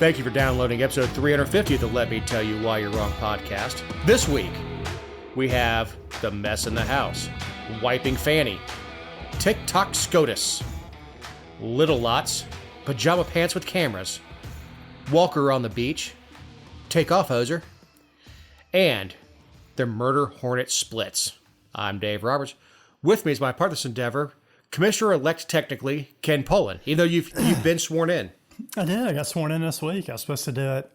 Thank you for downloading episode 350 of the Let Me Tell You Why You're Wrong podcast. This week, we have The Mess in the House, Wiping Fanny, TikTok SCOTUS, Little Lots, Pajama Pants with Cameras, Walker on the Beach, Takeoff Hoser, and The Murder Hornet Splits. I'm Dave Roberts. With me is my partner in this endeavor, Commissioner-elect technically, Ken Poland, even though you've been sworn in. I did. I got sworn in this week. I was supposed to do it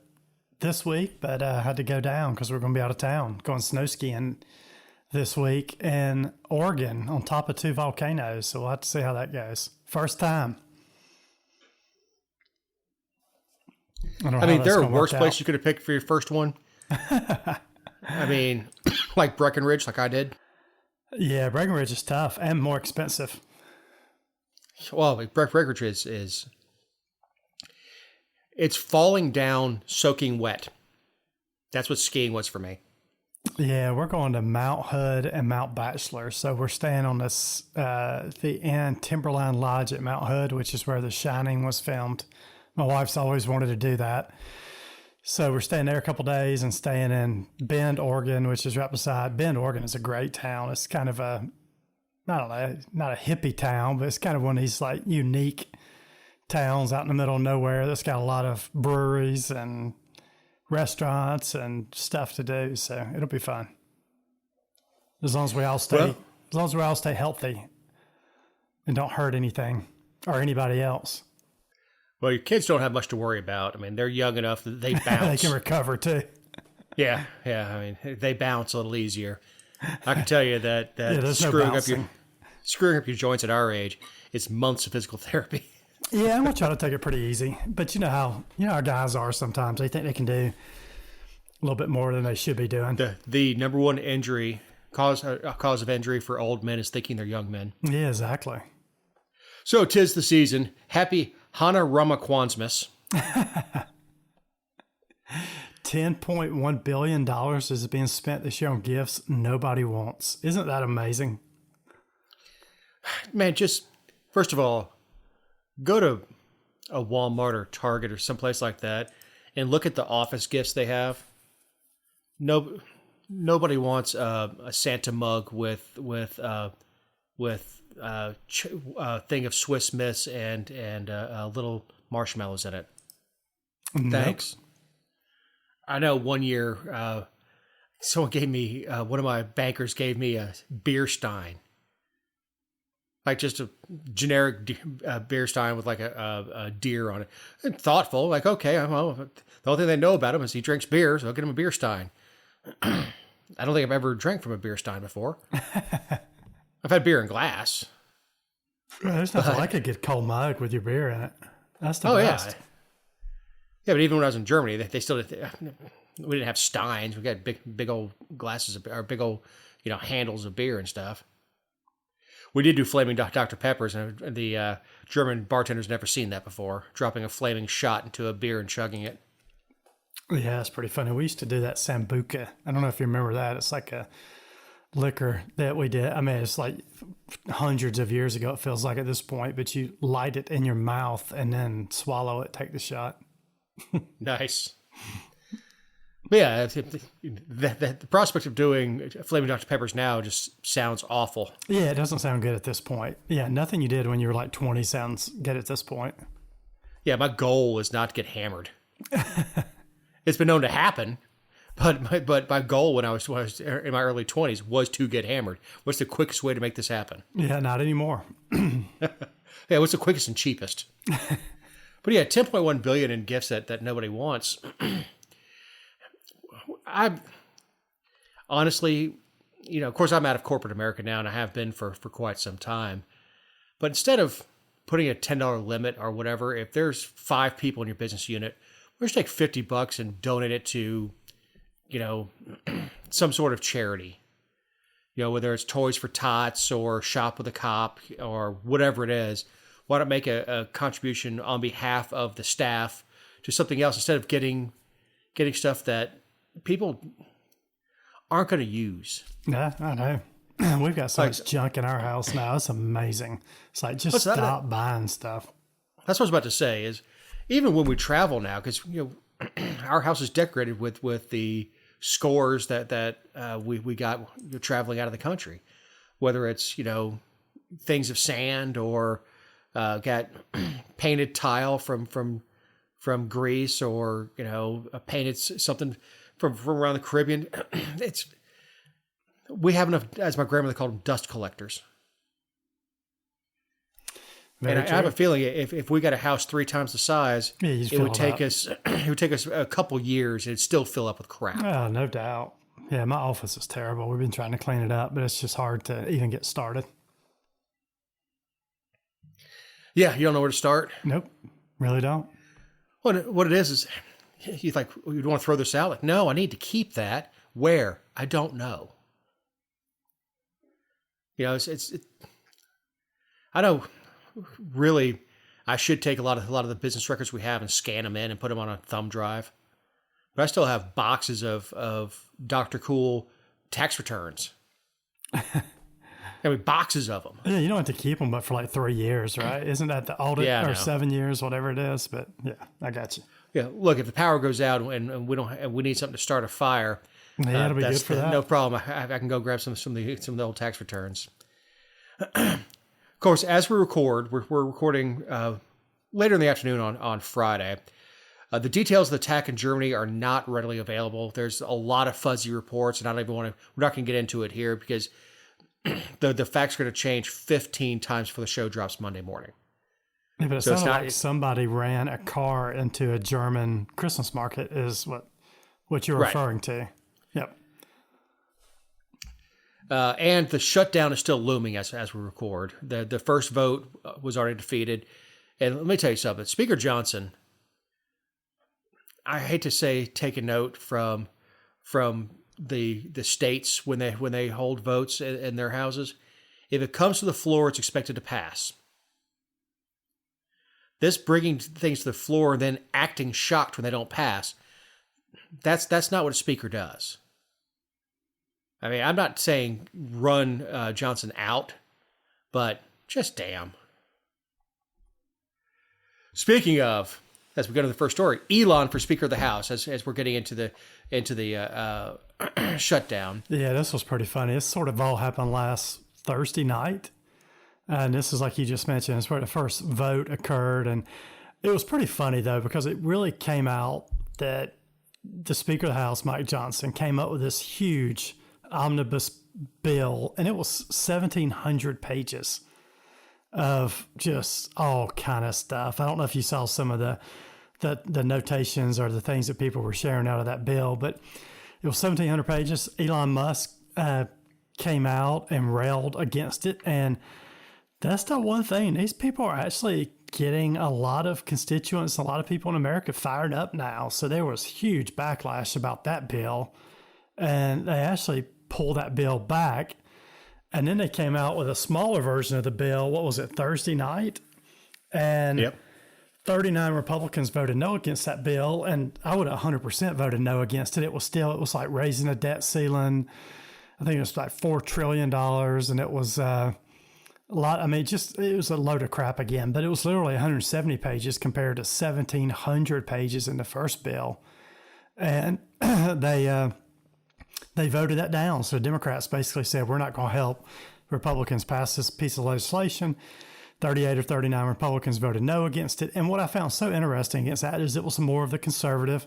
this week, but I had to go down because we're going to be out of town, going snow skiing this week in Oregon on top of two volcanoes. So we'll have to see how that goes. First time. I mean, there are worse places you could have picked for your first one. I mean, like Breckenridge, like I did. Yeah, Breckenridge is tough and more expensive. Well, Breckenridge is it's falling down, soaking wet. That's what skiing was for me. Yeah, we're going to Mount Hood and Mount Bachelor. So we're staying on this the Inn Timberline Lodge at Mount Hood, which is where The Shining was filmed. My wife's always wanted to do that. So we're staying there a couple days and staying in Bend, Oregon, which is right beside. Bend, Oregon is a great town. It's kind of a, I don't know, not a hippie town, but it's kind of one of these like unique towns out in the middle of nowhere that's got a lot of breweries and restaurants and stuff to do. So it'll be fun. As long as we all stay healthy and don't hurt anything or anybody else. Well, your kids don't have much to worry about. I mean, they're young enough that they bounce. They can recover too. Yeah. I mean, they bounce a little easier. I can tell you that screwing up your joints at our age, it's months of physical therapy. Yeah, I'm gonna try to take it pretty easy. But you know how our guys are sometimes. They think they can do a little bit more than they should be doing. The number one cause of injury for old men is thinking they're young men. Yeah, exactly. So 'tis the season. Happy Hana Rama Kwanzmas. $10.1 billion is being spent this year on gifts nobody wants. Isn't that amazing? Man, just first of all, go to a Walmart or Target or someplace like that and look at the office gifts they have. Nobody wants a Santa mug with a thing of Swiss Miss and little marshmallows in it. Nope. Thanks. I know one year someone gave me, one of my bankers gave me a beer stein. Like just a generic beer stein with like a deer on it. And thoughtful, like, okay, well, the only thing they know about him is he drinks beer, so I'll get him a beer stein. I don't think I've ever drank from a beer stein before. I've had beer in glass. There's nothing like a good cold mug with your beer in it. That's the best. Yeah, but even when I was in Germany, they still we didn't have steins. We got big old glasses or big old handles of beer and stuff. We did do flaming Dr. Peppers, and the German bartender's never seen that before, dropping a flaming shot into a beer and chugging it. Yeah, it's pretty funny. We used to do that Sambuca. I don't know if you remember that. It's like a liquor that we did. I mean, it's like hundreds of years ago, it feels like at this point, but you light it in your mouth and then swallow it, take the shot. Nice. But yeah, the prospect of doing Flaming Dr. Peppers now just sounds awful. Yeah, it doesn't sound good at this point. Yeah, nothing you did when you were like 20 sounds good at this point. Yeah, my goal is not to get hammered. It's been known to happen, but my goal when I was in my early 20s was to get hammered. What's the quickest way to make this happen? Yeah, not anymore. Yeah, what's the quickest and cheapest? But yeah, $10.1 billion in gifts that nobody wants. I honestly, of course, I'm out of corporate America now, and I have been for quite some time. But instead of putting a $10 limit or whatever, if there's 5 people in your business unit, we'll just take $50 and donate it to, some sort of charity. Whether it's Toys for Tots or Shop with a Cop or whatever it is. Why not make a contribution on behalf of the staff to something else instead of getting stuff that people aren't going to use? Yeah, I know. We've got so much junk in our house now. It's amazing. It's like, just stop buying stuff. That's what I was about to say even when we travel now, because our house is decorated with the scores that we got traveling out of the country, whether it's things of sand or got painted tile from Greece, or painted something from around the Caribbean. We have enough, as my grandmother called them, dust collectors. Very and I true. have a feeling if we got a house 3 times the size, you'd it would fill take us a couple years, and it'd still fill up with crap. Oh, no doubt. Yeah, my office is terrible. We've been trying to clean it up, but it's just hard to even get started. Yeah, you don't know where to start? Nope, really don't. What it is you'd want to throw this out. Like, no, I need to keep that. Where? I don't know. I know. Really, I should take a lot of the business records we have and scan them in and put them on a thumb drive. But I still have boxes of Dr. Cool tax returns. Boxes of them. Yeah, you don't have to keep them, but for like 3 years, right? Isn't that the audit, or 7 years, whatever it is? But yeah, I got you. Yeah, look, if the power goes out and we need something to start a fire, yeah, it'll be good for that. No problem. I can go grab some of the old tax returns. Of course, as we record, we're recording later in the afternoon on Friday. The details of the attack in Germany are not readily available. There's a lot of fuzzy reports, and we're not going to get into it here because the facts are going to change 15 times before the show drops Monday morning. Yeah, but it sounds like somebody ran a car into a German Christmas market is what you're referring to. Yep. And the shutdown is still looming as we record. The first vote was already defeated. And let me tell you something. Speaker Johnson, I hate to say take a note from the states when they hold votes in their houses. If it comes to the floor, it's expected to pass. This bringing things to the floor and then acting shocked when they don't pass, that's not what a speaker does. I mean, I'm not saying run Johnson out, but just damn. Speaking of, as we go to the first story, Elon for Speaker of the House, as we're getting into the shutdown. Yeah, this was pretty funny. This sort of all happened last Thursday night. And this is like you just mentioned, it's where the first vote occurred. And it was pretty funny, though, because it really came out that the Speaker of the House, Mike Johnson, came up with this huge omnibus bill, and it was 1,700 pages of just all kind of stuff. I don't know if you saw some of the notations or the things that people were sharing out of that bill, but it was 1,700 pages. Elon Musk came out and railed against it, and that's not one thing. These people are actually getting a lot of constituents, a lot of people in America fired up now. So there was huge backlash about that bill, and they actually pulled that bill back. And then they came out with a smaller version of the bill. What was it, Thursday night? And 39 Republicans voted no against that bill. And I would have 100% voted no against it. It was like raising a debt ceiling. I think it was like $4 trillion. And it was a lot. I mean, it was a load of crap again. But it was literally 170 pages compared to 1,700 pages in the first bill. And they voted that down. So Democrats basically said, we're not going to help Republicans pass this piece of legislation. 38 or 39 Republicans voted no against it. And what I found so interesting against that is it was more of the conservative,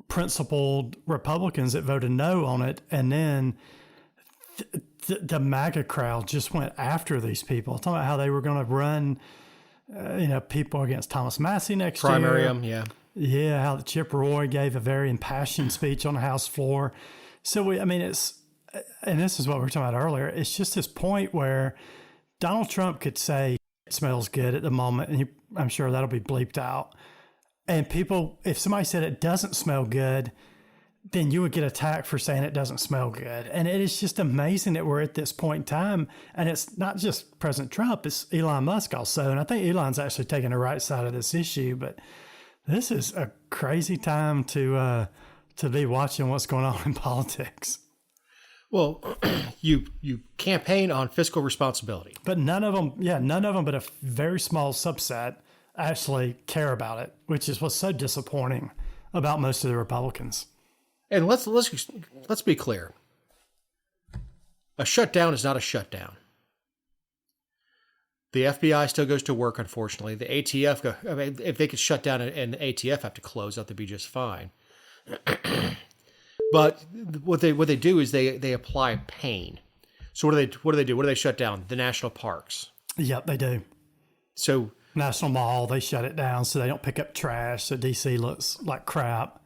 principled Republicans that voted no on it. And then the MAGA crowd just went after these people, talking about how they were going to run, people against Thomas Massey next year. Primary them, yeah. Yeah, how Chip Roy gave a very impassioned speech on the House floor. So, and this is what we were talking about earlier, it's just this point where Donald Trump could say it smells good at the moment, and I'm sure that'll be bleeped out. And people, if somebody said it doesn't smell good, then you would get attacked for saying it doesn't smell good. And it is just amazing that we're at this point in time. And it's not just President Trump, it's Elon Musk also. And I think Elon's actually taking the right side of this issue, but this is a crazy time to be watching what's going on in politics. Well, you campaign on fiscal responsibility, but none of them, but a very small subset actually care about it, which is what's so disappointing about most of the Republicans. And let's be clear. A shutdown is not a shutdown. The FBI still goes to work, unfortunately. The ATF, if they could shut down and the ATF have to close, that would be just fine. But what they do is they apply pain. So what do they do? What do they shut down? The national parks. Yep, they do. So National Mall, they shut it down so they don't pick up trash. So DC looks like crap.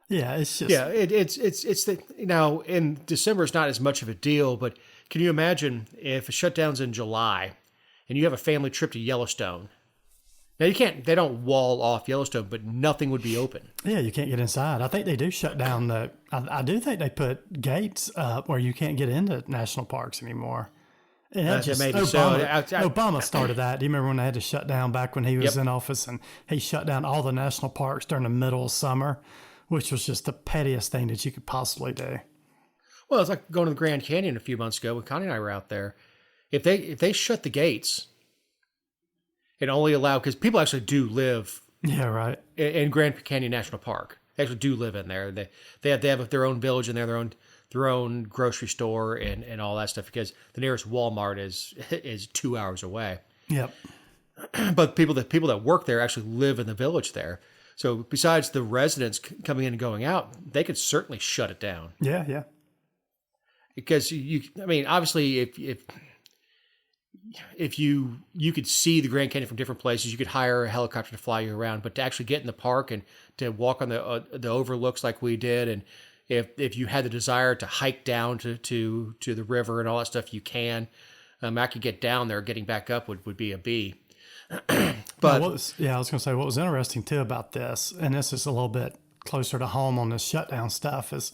Yeah, it's just it's the now in December it's not as much of a deal, but can you imagine if a shutdown's in July and you have a family trip to Yellowstone? Now they don't wall off Yellowstone, but nothing would be open. Yeah, you can't get inside. I think they do shut down I do think they put gates up where you can't get into national parks anymore. And that just, maybe Obama started that. Do you remember when they had to shut down back when he was in office, and he shut down all the national parks during the middle of summer, which was just the pettiest thing that you could possibly do. Well, it's like going to the Grand Canyon a few months ago when Connie and I were out there. If they shut the gates and only allow, because people actually do live in Grand Canyon National Park. They actually do live in there. They have their own village in there, their own grocery store and all that stuff, because the nearest Walmart is 2 hours away. Yep. But people that work there actually live in the village there. So besides the residents coming in and going out, they could certainly shut it down. Yeah. Because obviously if you could see the Grand Canyon from different places, you could hire a helicopter to fly you around, but to actually get in the park and to walk on the overlooks like we did, and if you had the desire to hike down to the river and all that stuff, you can. I could get down there. Getting back up would be a bee. But I was going to say what was interesting too about this, and this is a little bit closer to home on this shutdown stuff, is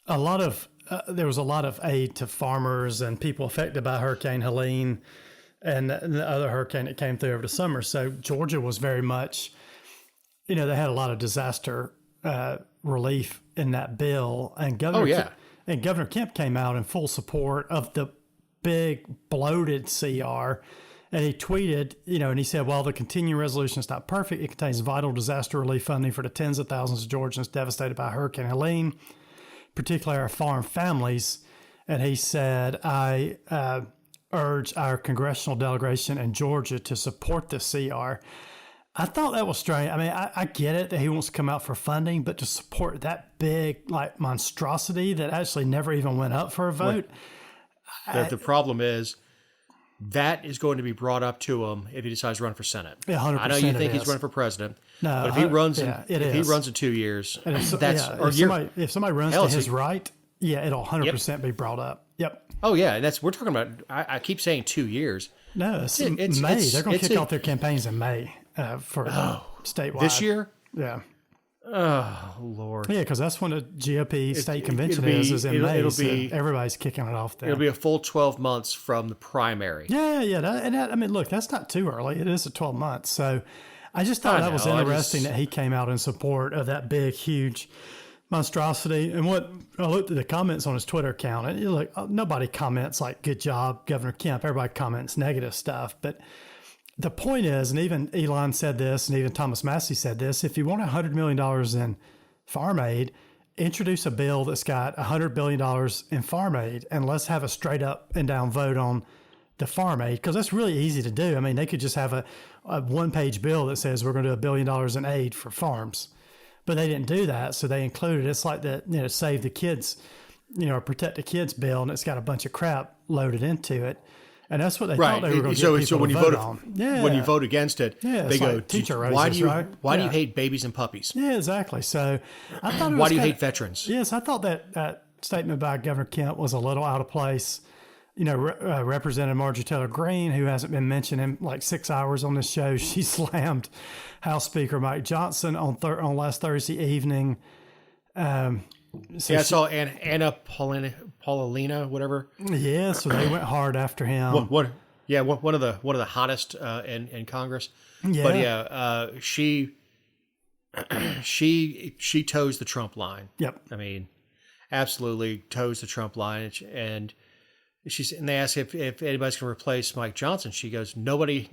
there was a lot of aid to farmers and people affected by Hurricane Helene and the other hurricane that came through over the summer. So Georgia was very much, they had a lot of disaster relief in that bill, and Governor Kemp came out in full support of the big bloated CR. And he tweeted, and he said, while the continuing resolution is not perfect, it contains vital disaster relief funding for the tens of thousands of Georgians devastated by Hurricane Helene, particularly our farm families. And he said, I urge our congressional delegation in Georgia to support the CR. I thought that was strange. I mean, I get it that he wants to come out for funding, but to support that big, monstrosity that actually never even went up for a vote. The problem is, that is going to be brought up to him if he decides to run for Senate. Yeah, 100%. I know you think he's running for president, no, but if he runs, he runs in 2 years, if somebody runs to his right, it'll 100% be brought up. Yep. Oh yeah, and we're talking about. I keep saying 2 years. No, it's May. They're going to kick off their campaigns in May for statewide this year. Yeah. Oh Lord. Yeah, because that's when the GOP state convention is in May. So everybody's kicking it off there. It'll be a full 12 months from the primary. Yeah. Look, that's not too early. It is a 12 months. So I just thought that was interesting that he came out in support of that big, huge monstrosity. And what I looked at the comments on his Twitter account, and nobody comments like "Good job, Governor Kemp." Everybody comments negative stuff, but the point is, and even Elon said this, and even Thomas Massey said this, if you want $100 million in farm aid, introduce a bill that's got $100 billion in farm aid, and let's have a straight up and down vote on the farm aid, because that's really easy to do. I mean, they could just have a one-page bill that says we're going to do $1 billion in aid for farms. But they didn't do that, so they included, it's like the Save the Kids, or Protect the Kids bill, and it's got a bunch of crap loaded into it. And that's what they thought they were going to get people to vote on. When you vote against it, they go, teacher raises, why do you hate babies and puppies? Yeah, exactly. So I thought why do you hate veterans? Yes, I thought that statement by Governor Kemp was a little out of place. Representative Marjorie Taylor Greene, who hasn't been mentioned in like 6 hours on this show, she slammed House Speaker Mike Johnson on last Thursday evening. I saw Anna Paulina, whatever. Yeah, so they went hard after him. One of the hottest in Congress. Yeah. But she toes the Trump line. Yep. I mean, absolutely toes the Trump line, and And they ask if anybody's going to replace Mike Johnson. She goes, nobody.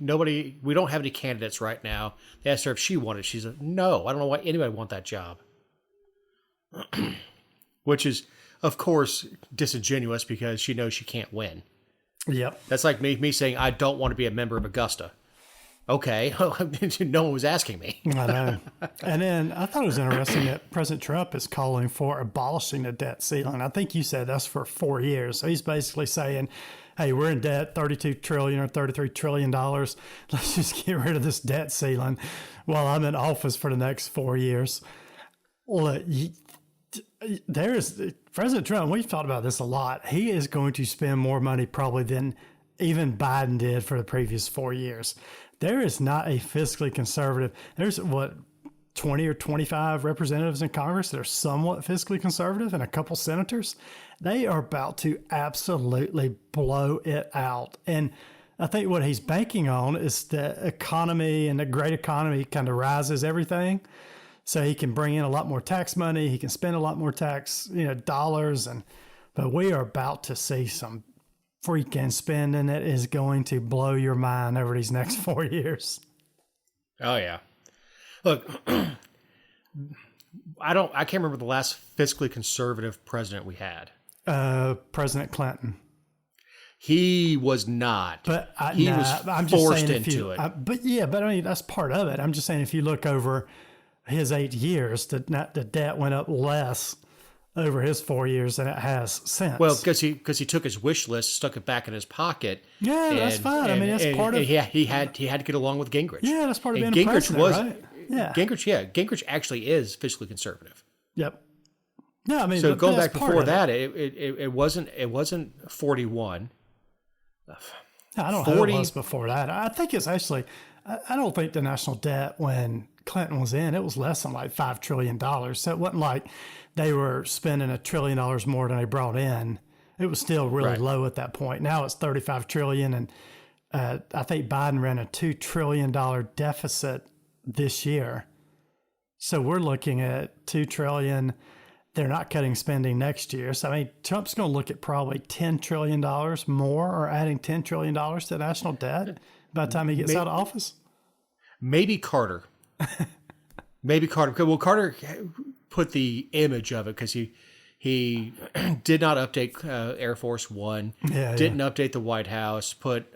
We don't have any candidates right now. They asked her if she wanted. She's like, no, I don't know why anybody would want that job. Which is, of course, disingenuous because she knows she can't win. Yep. That's like me saying I don't want to be a member of Augusta. Okay, no one was asking me. I know. And then I thought it was interesting that President Trump is calling for abolishing the debt ceiling. I think you said that's for 4 years. So he's basically saying, hey, we're in debt, $32 trillion or $33 trillion. Let's just get rid of this debt ceiling while I'm in office for the next 4 years. Look, President Trump, we've talked about this a lot. He is going to spend more money probably than even Biden did for the previous 4 years. There is not a fiscally conservative. There's 20 or 25 representatives in Congress that are somewhat fiscally conservative and a couple senators. They are about to absolutely blow it out. And I think what he's banking on is the economy, and the great economy kind of rises everything. So he can bring in a lot more tax money. He can spend a lot more tax, dollars. But we are about to see some freaking spending that is going to blow your mind over these next 4 years. Oh yeah. Look, I can't remember the last fiscally conservative president we had. President Clinton. He was not. But I'm just forced into it. But I mean, that's part of it. I'm just saying, if you look over his 8 years, the debt went up less over his 4 years than it has since. Well, because he took his wish list, stuck it back in his pocket. Yeah, that's fine. I mean, that's part of. He had to get along with Gingrich. Yeah, that's part of being a president, right? Yeah, Gingrich actually is fiscally conservative. Yep. Yeah, I mean, so going back before that, it wasn't 41. I don't know who it was before that. I think it's actually. I don't think the national debt when Clinton was in, it was less than like $5 trillion. So it wasn't like they were spending $1 trillion more than they brought in. It was still really low at that point. Now it's $35 trillion, and I think Biden ran a $2 trillion deficit this year. So we're looking at $2 trillion. They're not cutting spending next year. So I mean, Trump's going to look at probably $10 trillion more, or adding $10 trillion to national debt by the time he gets out of office. Maybe Carter. Maybe Carter. Well, Carter put the image of it because he did not update Air Force One. Didn't update the White House. Put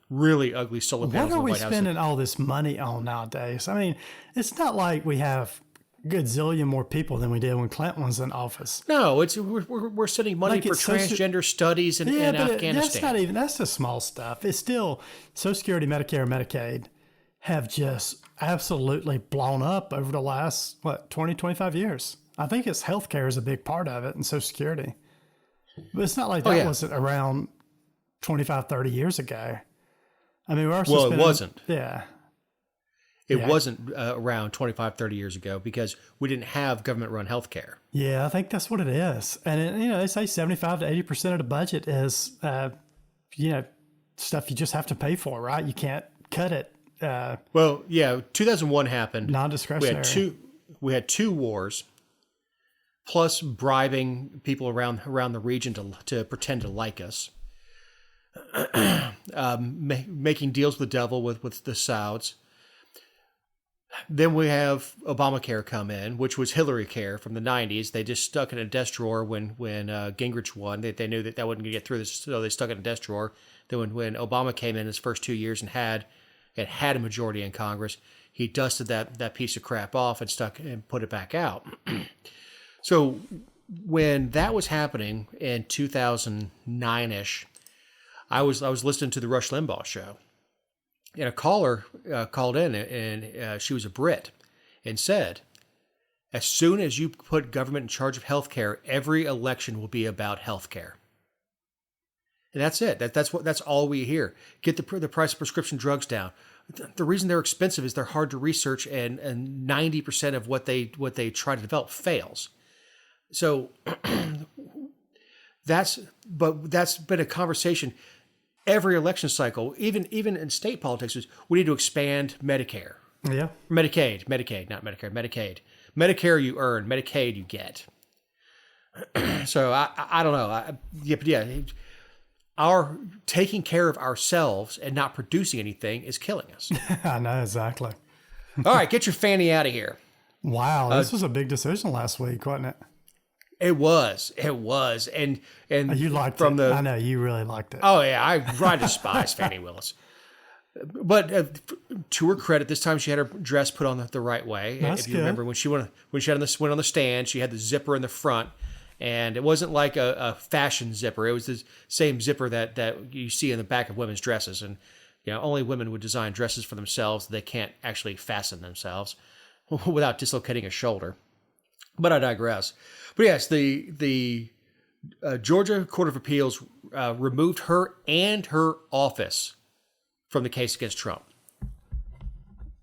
really ugly solar panels in the White House. What are we spending all this money on nowadays? I mean, it's not like we have a good zillion more people than we did when Clinton was in office. No, we're sending money for transgender studies in Afghanistan. That's the small stuff. It's still Social Security, Medicare, Medicaid have just absolutely blown up over the last, 20, 25 years. I think it's healthcare is a big part of it, and Social Security. But it's not like that wasn't around 25, 30 years ago. I mean, it wasn't. Yeah. It wasn't around 25, 30 years ago because we didn't have government-run healthcare. Yeah, I think that's what it is. And, they say 75 to 80% of the budget is, stuff you just have to pay for, right? You can't cut it. 2001 happened. Non-discretionary. We had two wars, plus bribing people around the region to pretend to like us, making deals with the devil with the Sauds. Then we have Obamacare come in, which was Hillary Care from the 90s. They just stuck it in a desk drawer when Gingrich won. They knew that wasn't going to get through this, so they stuck it in a desk drawer. Then when Obama came in his first 2 years and had a majority in Congress, he dusted that piece of crap off and put it back out. So when that was happening in 2009-ish, I was listening to the Rush Limbaugh show, and a caller called in, and she was a Brit, and said, as soon as you put government in charge of healthcare, every election will be about healthcare. And that's it. That's all we hear. Get the price of prescription drugs down. The reason they're expensive is they're hard to research, and 90% of what they try to develop fails. So that's been a conversation every election cycle, even in state politics. Is we need to expand Medicare. Yeah. Medicaid, not Medicare. Medicare you earn, Medicaid you get. So I don't know. our taking care of ourselves and not producing anything is killing us. I know, exactly. All right, get your fanny out of here. Wow, this was a big decision last week, wasn't it? It was, and You liked from it. the. I know you really liked it. Oh yeah, I despise Fannie Willis. But to her credit, this time she had her dress put on the right way. That's if you good. remember when she went on the stand, she had the zipper in the front, and it wasn't like a fashion zipper. It was the same zipper that you see in the back of women's dresses, and only women would design dresses for themselves. They can't actually fasten themselves without dislocating a shoulder. But I digress. But yes, the Georgia Court of Appeals removed her and her office from the case against Trump.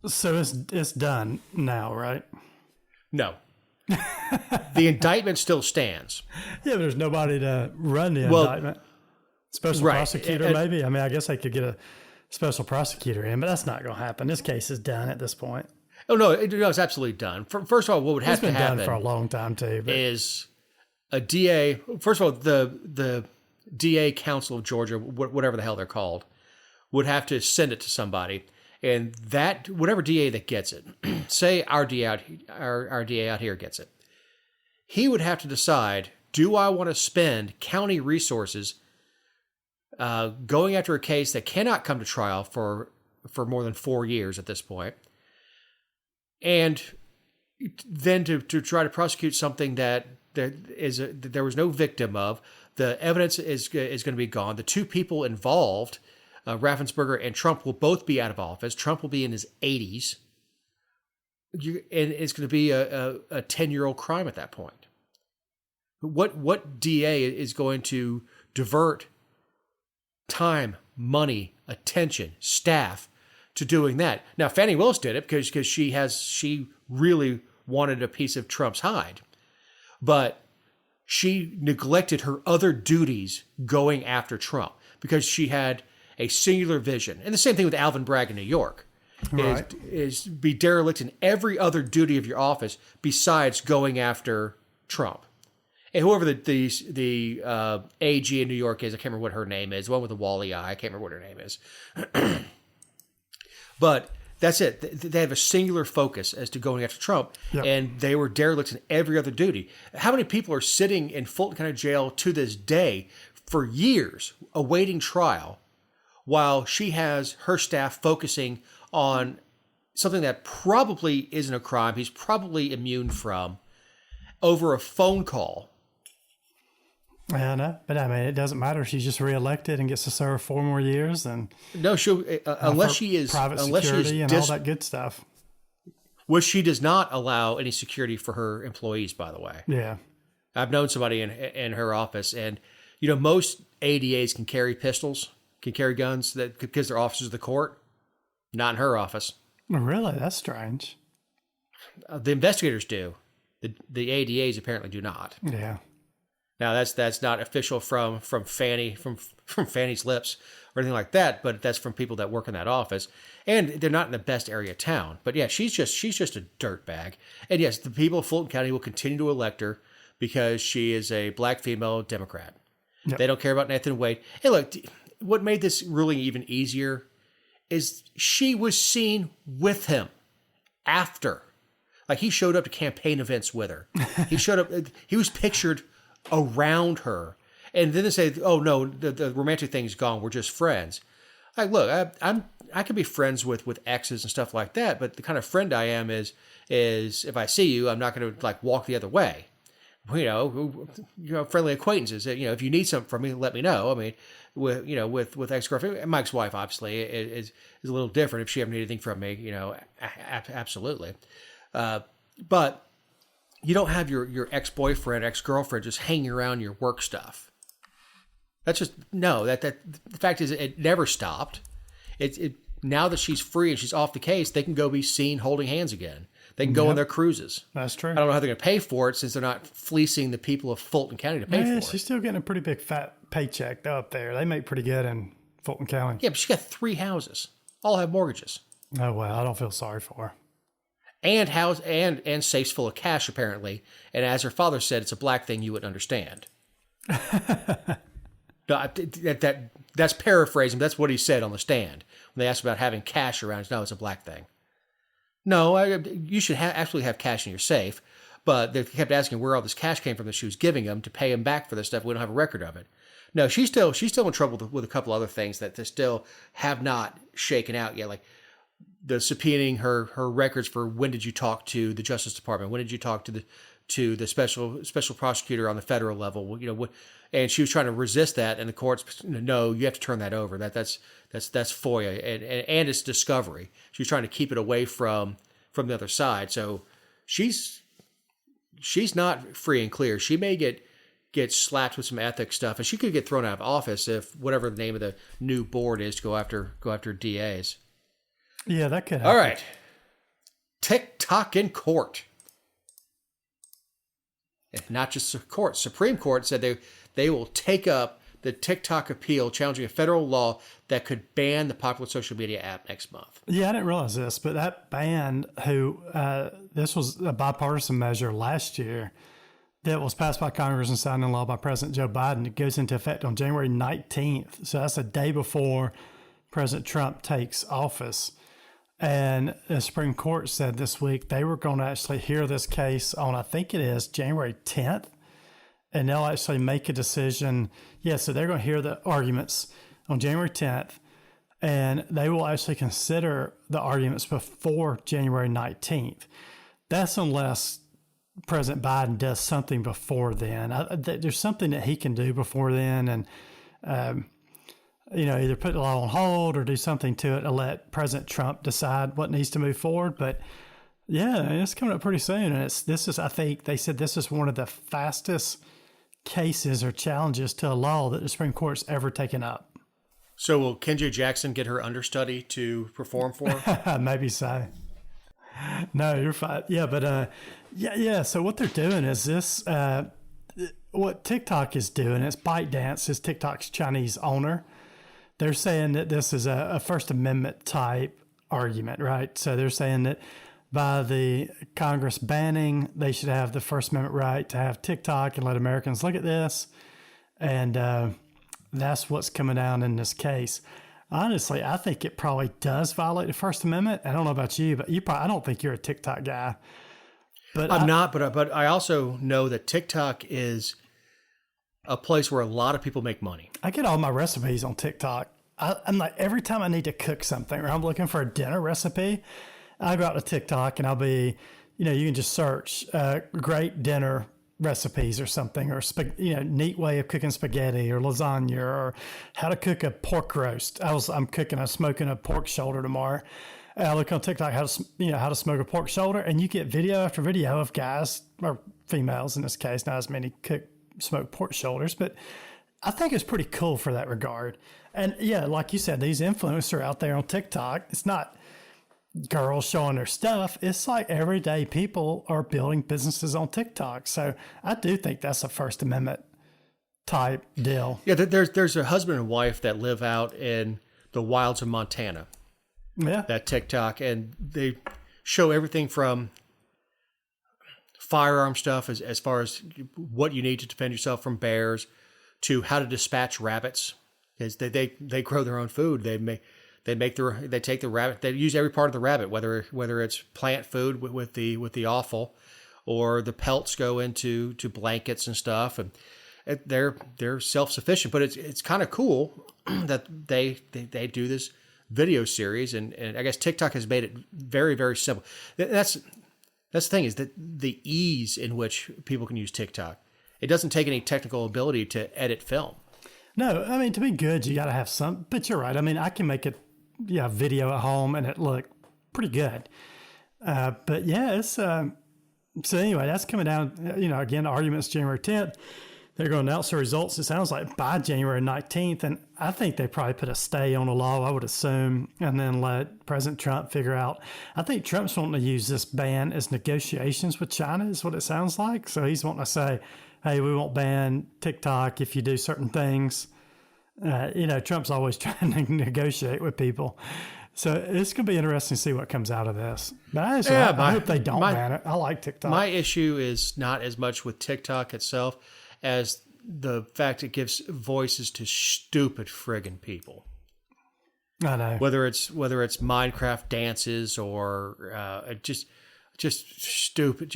So it's done now, right? No. The indictment still stands. Yeah, but there's nobody to run the indictment. Special prosecutor, maybe? I mean, I guess they could get a special prosecutor in, but that's not going to happen. This case is done at this point. Oh, no, it's absolutely done. First of all, what would have to happen... It's been done for a long time, too. But. Is a DA... First of all, the DA Council of Georgia, whatever the hell they're called, would have to send it to somebody. And that, whatever DA that gets it, say our DA out here gets it, he would have to decide, do I want to spend county resources going after a case that cannot come to trial for more than 4 years at this point, and then to try to prosecute something that there was no victim of. The evidence is going to be gone. The two people involved, Raffensperger and Trump, will both be out of office. Trump will be in his 80s. And it's going to be a 10-year-old crime at that point. What DA is going to divert time, money, attention, staff to doing that? Now, Fannie Willis did it because she really wanted a piece of Trump's hide, but she neglected her other duties going after Trump because she had a singular vision. And the same thing with Alvin Bragg in New York. Right. Is be derelict in every other duty of your office besides going after Trump. And whoever the AG in New York is, I can't remember what her name is, the one with the wally eye, I can't remember what her name is. But that's it. They have a singular focus as to going after Trump, and they were derelict in every other duty. How many people are sitting in Fulton County Jail to this day for years awaiting trial while she has her staff focusing on something that probably isn't a crime, he's probably immune from, over a phone call? I know, but I mean, it doesn't matter. She's just reelected and gets to serve 4 more years, and no, she'll unless she is private unless security she is and all that good stuff. Which she does not allow any security for her employees, by the way. Yeah, I've known somebody in her office, and most ADAs can carry pistols, can carry guns because they're officers of the court. Not in her office. Really, that's strange. The investigators do. The ADAs apparently do not. Yeah. Now that's not official from Fannie from Fannie's lips or anything like that, but that's from people that work in that office, and they're not in the best area of town. But yeah, she's just a dirtbag. And yes, the people of Fulton County will continue to elect her because she is a black female Democrat. Yep. They don't care about Nathan Wade. Hey, look, what made this ruling even easier is she was seen with him after. Like, he showed up to campaign events with her. He showed up. He was pictured around her, and then they say, "Oh no, the romantic thing's gone. We're just friends." Like, look, I can be friends with exes and stuff like that, but the kind of friend I am is if I see you, I'm not going to like walk the other way. Friendly acquaintances. If you need something from me, let me know. I mean, with ex-girlfriend, Mike's wife obviously is a little different. If she ever needed anything from me, absolutely. But you don't have your ex-boyfriend, ex-girlfriend just hanging around your work stuff. That's just, no, that the fact is it never stopped. It now that she's free and she's off the case, they can go be seen holding hands again. They can go on their cruises. That's true. I don't know how they're going to pay for it since they're not fleecing the people of Fulton County to pay for it. She's still getting a pretty big fat paycheck up there. They make pretty good in Fulton County. Yeah, but she got 3 houses. All have mortgages. Oh, well, I don't feel sorry for her. And and safes full of cash, apparently. And as her father said, it's a black thing you wouldn't understand. No, that's paraphrasing. That's what he said on the stand when they asked about having cash around. No, it's a black thing. No, you should actually have cash in your safe. But they kept asking where all this cash came from that she was giving him to pay him back for this stuff. We don't have a record of it. No, she's still in trouble with a couple other things that they still have not shaken out yet, like the subpoenaing her records for when did you talk to the Justice Department, when did you talk to the special prosecutor on the federal level, and she was trying to resist that, and the courts, no, you have to turn that over. That's FOIA and it's discovery. She was trying to keep it away from the other side. So she's not free and clear. She may get slapped with some ethics stuff, and she could get thrown out of office if whatever the name of the new board is to go after DAs. Yeah, that could happen. All right. TikTok in court. And not just the court. Supreme Court said they will take up the TikTok appeal challenging a federal law that could ban the popular social media app next month. Yeah, I didn't realize this, but that ban, this was a bipartisan measure last year that was passed by Congress and signed into law by President Joe Biden. It goes into effect on January 19th. So that's a day before President Trump takes office. And the Supreme Court said this week they were going to actually hear this case on, I think it is January 10th. And they'll actually make a decision. Yeah, so they're going to hear the arguments on January 10th. And they will actually consider the arguments before January 19th. That's unless President Biden does something before then. There's something that he can do before then, and either put the law on hold or do something to it to let President Trump decide what needs to move forward. But yeah, it's coming up pretty soon, and I think they said this is one of the fastest cases or challenges to a law that the Supreme Court's ever taken up. So will Kenji Jackson get her understudy to perform for her? Maybe so. No, you're fine. Yeah, but yeah. So what they're doing is this. What TikTok is doing is ByteDance is TikTok's Chinese owner. They're saying that this is a First Amendment type argument, right? So they're saying that by the Congress banning, they should have the First Amendment right to have TikTok and let Americans look at this, and that's what's coming down in this case. Honestly, I think it probably does violate the First Amendment. I don't know about you, but I don't think you're a TikTok guy. But I'm not, but I also know that TikTok is a place where a lot of people make money. I get all my recipes on TikTok. I'm like, every time I need to cook something or I'm looking for a dinner recipe, I go out to TikTok and I'll be, you can just search great dinner recipes or something, or neat way of cooking spaghetti or lasagna, or how to cook a pork roast. I'm smoking a pork shoulder tomorrow. I look on TikTok how to smoke a pork shoulder, and you get video after video of guys or females in this case, not as many smoke pork shoulders, but I think it's pretty cool for that regard. And yeah, like you said, these influencers out there on TikTok, it's not girls showing their stuff. It's like everyday people are building businesses on TikTok. So I do think that's a First Amendment type deal. Yeah, there's a husband and wife that live out in the wilds of Montana. Yeah. That TikTok, and they show everything from firearm stuff as far as what you need to defend yourself from bears to how to dispatch rabbits. Because they grow their own food. They take the rabbit. They use every part of the rabbit, whether it's plant food with the offal, or the pelts go into blankets and stuff, and they're self-sufficient. But it's kind of cool that they do this video series, and I guess TikTok has made it very, very simple. That's the thing, is that the ease in which people can use TikTok. It doesn't take any technical ability to edit film. No, I mean, to be good, you got to have some. But you're right. I mean, I can make a video at home and it look pretty good. But yeah, it's so anyway, that's coming down. Again, the argument's January 10th. They're going to announce the results, it sounds like, by January 19th. And I think they probably put a stay on the law, I would assume, and then let President Trump figure out. I think Trump's wanting to use this ban as negotiations with China, is what it sounds like. So he's wanting to say, hey, we won't ban TikTok if you do certain things. Trump's always trying to negotiate with people. So it's going to be interesting to see what comes out of this. But I hope they don't ban it. I like TikTok. My issue is not as much with TikTok itself as the fact it gives voices to stupid friggin' people. I know. Whether it's Minecraft dances or just stupid.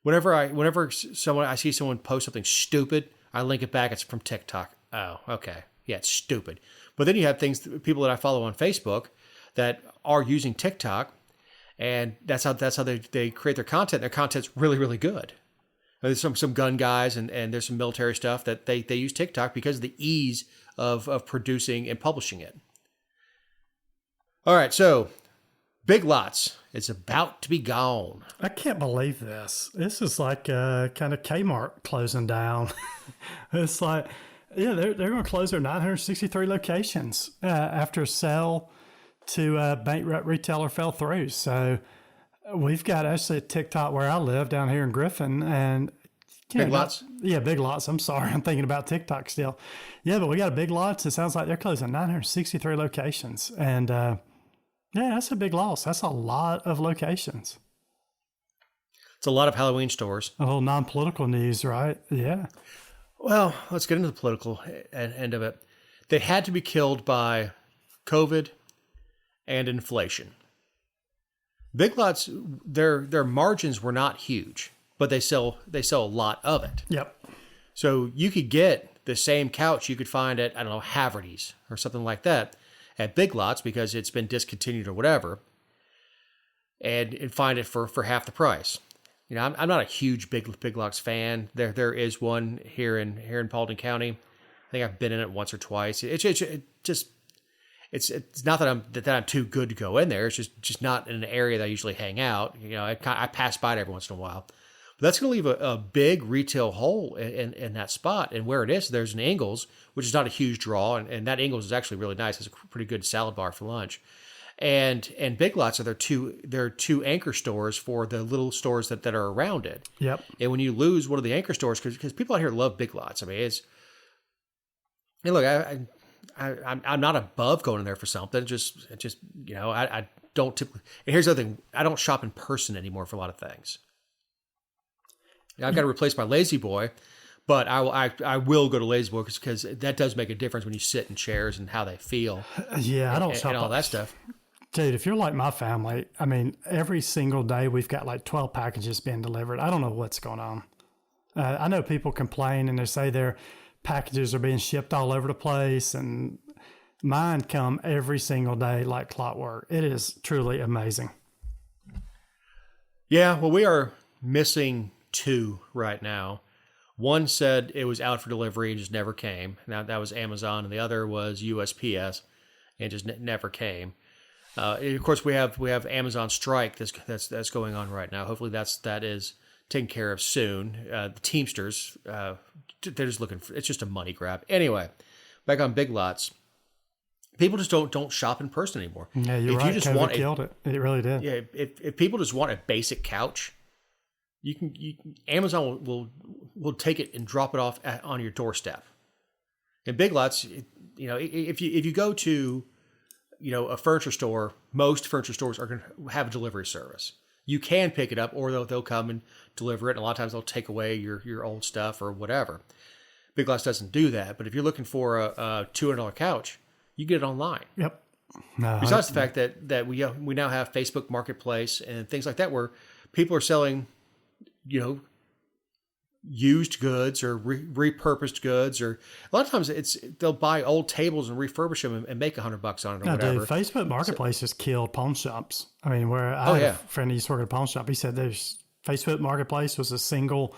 Whenever I see someone post something stupid, I link it back. It's from TikTok. Oh, okay, yeah, it's stupid. But then you have people that I follow on Facebook that are using TikTok, and that's how they create their content. Their content's really, really good. There's some gun guys and there's some military stuff that they use TikTok because of the ease of producing and publishing it. All right, so Big Lots. It's about to be gone. I can't believe this. This is like kind of Kmart closing down. It's like, yeah, they're going to close their 963 locations after a sale to a bankrupt retailer fell through. So we've got actually a TikTok where I live down here in Griffin, and Big Lots. Yeah, Big Lots. I'm sorry, I'm thinking about TikTok still. Yeah, but we got a Big Lots. It sounds like they're closing 963 locations, and yeah, that's a big loss. That's a lot of locations. It's a lot of Halloween stores. A little non-political news, right? Yeah. Well, let's get into the political end of it. They had to be killed by COVID and inflation. Big Lots, their margins were not huge, but they sell a lot of it. Yep. So you could get the same couch you could find at, I don't know, Haverty's or something like that at Big Lots because it's been discontinued or whatever, and find it for half the price. You know, I'm not a huge Big Lots fan. There is one here in Paulding County. I think I've been in it once or twice. It's not that I'm too good to go in there. It's just not in an area that I usually hang out. You know, I pass by it every once in a while. But that's going to leave a big retail hole in that spot. And where it is, there's an Ingles, which is not a huge draw, and that Ingles is actually really nice. It's a pretty good salad bar for lunch. And Big Lots are their two anchor stores for the little stores that are around it. Yep. And when you lose one of the anchor stores, because people out here love Big Lots. I mean, it's, and look, I'm not above going in there for something. Just you know, I don't typically. And here's the other thing: I don't shop in person anymore for a lot of things. I've got to replace my Lazy Boy, but I will go to Lazy Boy because that does make a difference when you sit in chairs and how they feel. Yeah, I don't shop and all that stuff. Dude, if you're like my family, I mean, every single day we've got like 12 packages being delivered. I don't know what's going on. I know people complain and they say their packages are being shipped all over the place, and mine come every single day like clockwork. It is truly amazing. Yeah, well, we are missing 2 right now. One said it was out for delivery and just never came. Now that was Amazon, and the other was USPS and just never came. Of course, we have Amazon strike that's going on right now. Hopefully that is taken care of soon. The Teamsters, they're just looking for, it's just a money grab. Anyway, back on Big Lots. People just don't shop in person anymore. Yeah, you're right. You just COVID killed it. It really did. Yeah, if people just want a basic couch, you can Amazon will take it and drop it off on your doorstep. In Big Lots, you know, if you go to, you know, a furniture store, most furniture stores are going to have a delivery service. You can pick it up, or they'll come and deliver it. And a lot of times they'll take away your old stuff or whatever. Big Lots doesn't do that. But if you're looking for a $200 couch, you get it online. Yep. No, besides the fact that we now have Facebook Marketplace and things like that where people are selling, you know, used goods or repurposed goods, or a lot of times they'll buy old tables and refurbish them and make $100 on it or whatever. Dude, Facebook Marketplace has killed pawn shops. I mean, where I have a friend who used to work at a pawn shop, he said there's Facebook Marketplace was a single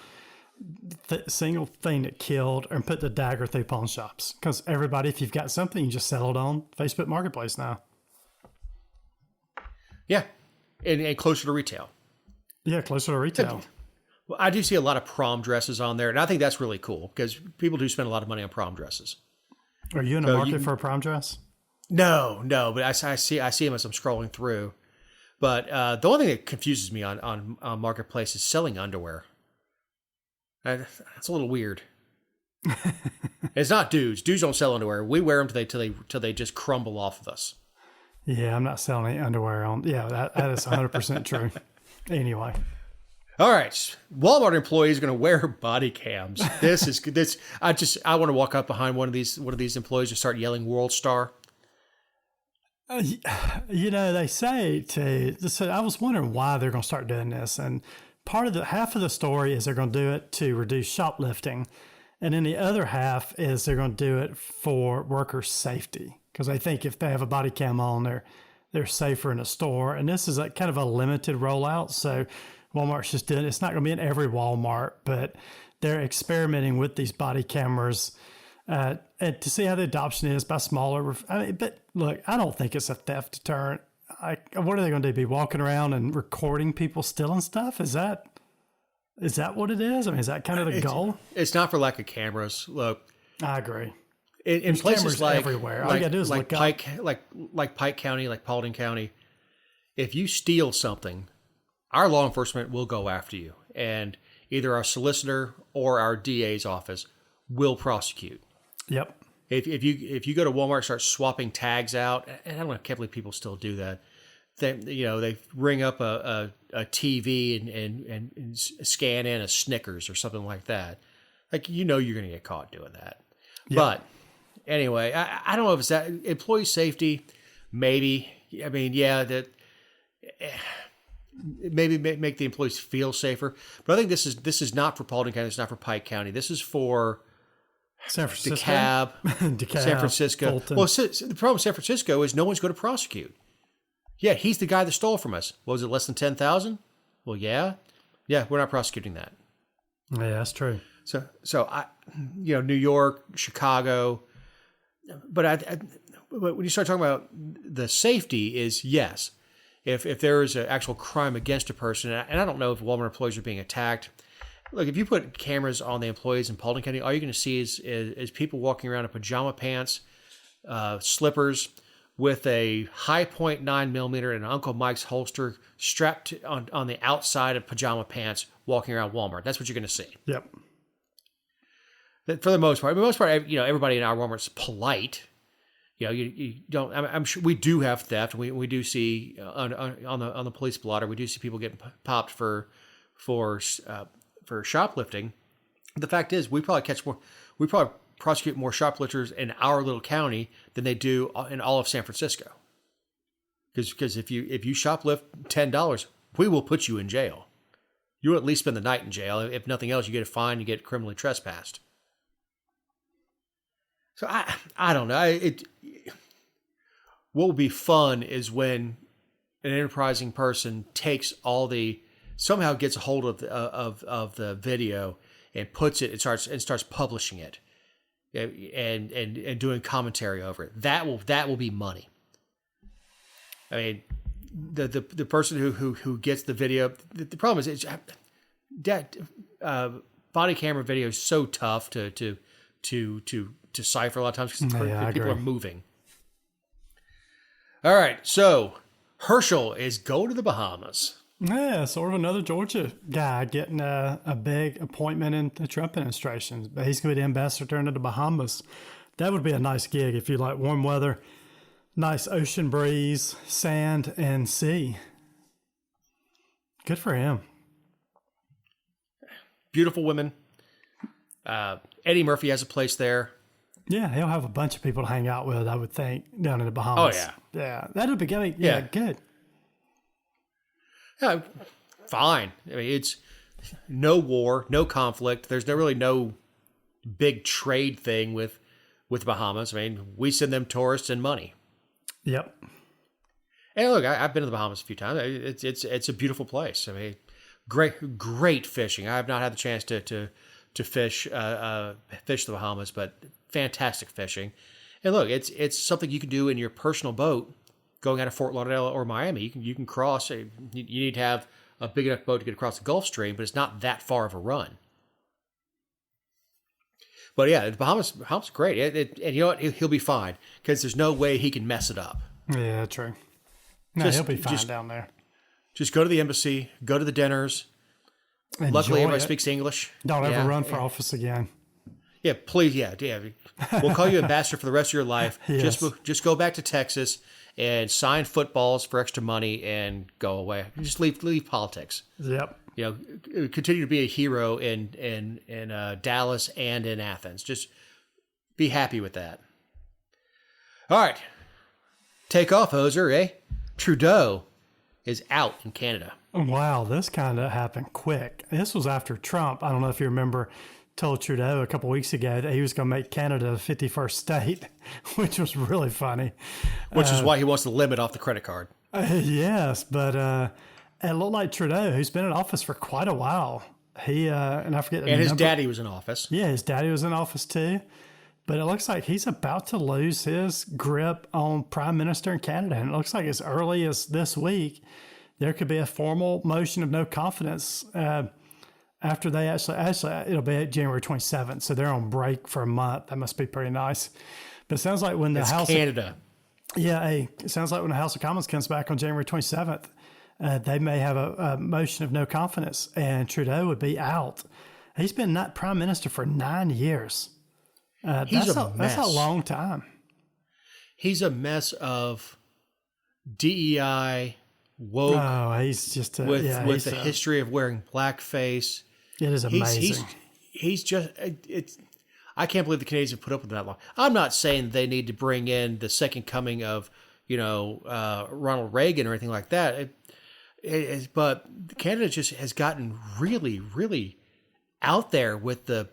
thing that killed and put the dagger through pawn shops, because everybody, if you've got something, you just sell it on Facebook Marketplace now. Yeah, and closer to retail. Yeah, closer to retail. Well, I do see a lot of prom dresses on there, and I think that's really cool because people do spend a lot of money on prom dresses. Are you in the market for a prom dress? No, but I see them as I'm scrolling through. But the only thing that confuses me on Marketplace is selling underwear. That's a little weird. It's not dudes. Dudes don't sell underwear. We wear them till they just crumble off of us. Yeah, I'm not selling any underwear on. Yeah, that is 100% true. Anyway. All right, Walmart employees are going to wear body cams. This is this. I want to walk up behind one of these employees and start yelling "World Star." They say so I was wondering why they're going to start doing this, and half of the story is they're going to do it to reduce shoplifting, and then the other half is they're going to do it for worker safety because they think if they have a body cam on, they're safer in a store. And this is kind of a limited rollout, so Walmart's just doing it. It's not going to be in every Walmart, but they're experimenting with these body cameras and to see how the adoption is by smaller. But look, I don't think it's a theft deterrent. What are they going to do? Be walking around and recording people stealing stuff? Is that what it is? I mean, is that kind of the goal? It's not for lack of cameras. Look, I agree. In places like everywhere, all you gotta do is look Pike, up. like Pike County, like Paulding County, if you steal something, our law enforcement will go after you, and either our solicitor or our DA's office will prosecute. Yep. If you go to Walmart and start swapping tags out, and I can't believe people still do that. They ring up a TV and scan in a Snickers or something like that. Like you're going to get caught doing that. Yep. But anyway, I don't know if it's that employee safety. Maybe that maybe make the employees feel safer. But I think this is not for Paulding County. It's not for Pike County. This is for San Francisco, DeKalb, San Francisco. Fulton. Well, the problem with San Francisco is no one's going to prosecute. Yeah, he's the guy that stole from us. What was it, less than 10,000? Well, yeah, we're not prosecuting that. Yeah, that's true. So I, New York, Chicago, but when you start talking about the safety, is yes, if there is an actual crime against a person, and I don't know if Walmart employees are being attacked. Look, if you put cameras on the employees in Paulding County, all you're going to see is people walking around in pajama pants, slippers, with a high .9 millimeter and an Uncle Mike's holster strapped on the outside of pajama pants, walking around Walmart. That's what you're going to see. Yep. For the most part, everybody in our Walmart's polite. You don't. I'm sure we do have theft. We do see on the police blotter. We do see people getting popped for shoplifting. The fact is, we probably prosecute more shoplifters in our little county than they do in all of San Francisco. Because if you shoplift $10, we will put you in jail. You'll at least spend the night in jail. If nothing else, you get a fine. You get criminally trespassed. So I don't know. What will be fun is when an enterprising person somehow gets a hold of the video and puts it and starts publishing it, and doing commentary over it. That will be money. I mean, the person who gets the video. The problem is body camera video is so tough to decipher a lot of times because people are moving. All right, so Herschel is going to the Bahamas. Yeah, sort of another Georgia guy getting a big appointment in the Trump administration. But he's going to be the ambassador to the Bahamas. That would be a nice gig if you like warm weather, nice ocean breeze, sand, and sea. Good for him. Beautiful women. Eddie Murphy has a place there. Yeah, he'll have a bunch of people to hang out with, I would think, down in the Bahamas. Oh, yeah. Yeah, that would be good. Yeah, good. Yeah, fine. I mean, it's no war, no conflict. There's really no big trade thing with Bahamas. I mean, we send them tourists and money. Yep. And look, I've been to the Bahamas a few times. It's a beautiful place. I mean, great fishing. I have not had the chance to fish the Bahamas, but fantastic fishing. And look, it's something you can do in your personal boat. Going out of Fort Lauderdale or Miami, you can cross. You need to have a big enough boat to get across the Gulf Stream, but it's not that far of a run. But yeah, the Bahamas are great. And you know what? He'll be fine because there's no way he can mess it up. Yeah, true. No, he'll be fine down there. Just go to the embassy, go to the dinners. Luckily, everybody speaks English. Don't ever run for office again. Yeah, please. Yeah. We'll call you ambassador for the rest of your life. Yes. Just go back to Texas and sign footballs for extra money and go away. Just leave politics. Yep. continue to be a hero in Dallas and in Athens. Just be happy with that. All right. Takeoff Hoser, eh? Trudeau is out in Canada. Wow, this kind of happened quick. This was after Trump. I don't know if you remember, told Trudeau a couple of weeks ago that he was going to make Canada the 51st state, which was really funny. Which is why he wants to limit off the credit card. Yes, but it looked like Trudeau, who's been in office for quite a while. He and I forget. And his daddy was in office. Yeah, his daddy was in office too. But it looks like he's about to lose his grip on prime minister in Canada. And it looks like as early as this week, there could be a formal motion of no confidence after they actually, it'll be January 27th. So they're on break for a month. That must be pretty nice. But it sounds like when the House Canada. It sounds like when the House of Commons comes back on January 27th, they may have a motion of no confidence and Trudeau would be out. He's been not prime minister for 9 years. That's a long time. He's a mess of DEI, woke. Oh, he's just with the history of wearing blackface. It is amazing. He's just I can't believe the Canadians have put up with that long. I'm not saying they need to bring in the second coming of Ronald Reagan or anything like that. But Canada just has gotten really, really out there with the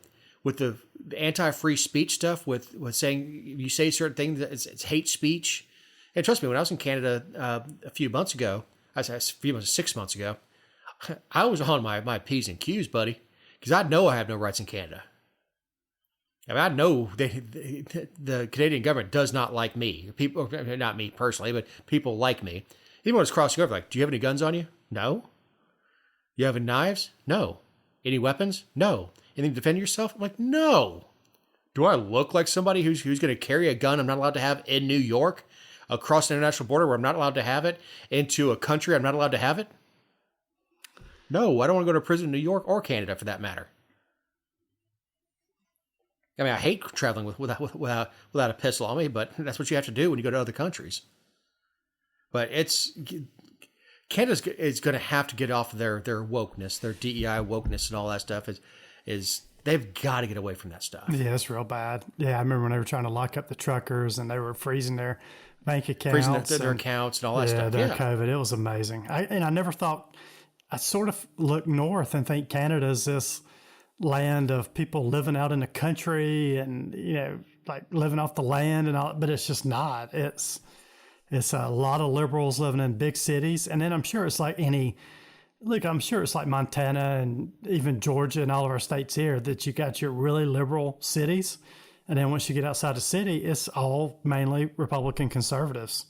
anti-free speech stuff, with saying you say certain things, it's hate speech. And trust me, when I was in Canada a few months ago, 6 months ago, I was on my P's and Q's, buddy, because I know I have no rights in Canada. I mean, I know the Canadian government does not like me. People, not me personally, but people like me. Even when it's crossing over, like, do you have any guns on you? No. You have any knives? No. Any weapons? No. Anything to defend yourself? I'm like, no. Do I look like somebody who's going to carry a gun I'm not allowed to have in New York, across an international border where I'm not allowed to have it, into a country I'm not allowed to have it? No, I don't want to go to prison in New York or Canada for that matter. I mean, I hate traveling without a pistol on me, but that's what you have to do when you go to other countries. But Canada is going to have to get off of their wokeness, their DEI wokeness, and all that stuff. Is they've got to get away from that stuff. Yeah, it's real bad. Yeah, I remember when they were trying to lock up the truckers and they were freezing their bank accounts, freezing their accounts and all that stuff. During COVID, it was amazing. I never thought. I sort of look north and think Canada's this land of people living out in the country and like living off the land and all, but it's just not. It's a lot of liberals living in big cities, and then I'm sure it's like I'm sure it's like Montana and even Georgia and all of our states here that you got your really liberal cities, and then once you get outside the city, it's all mainly Republican conservatives.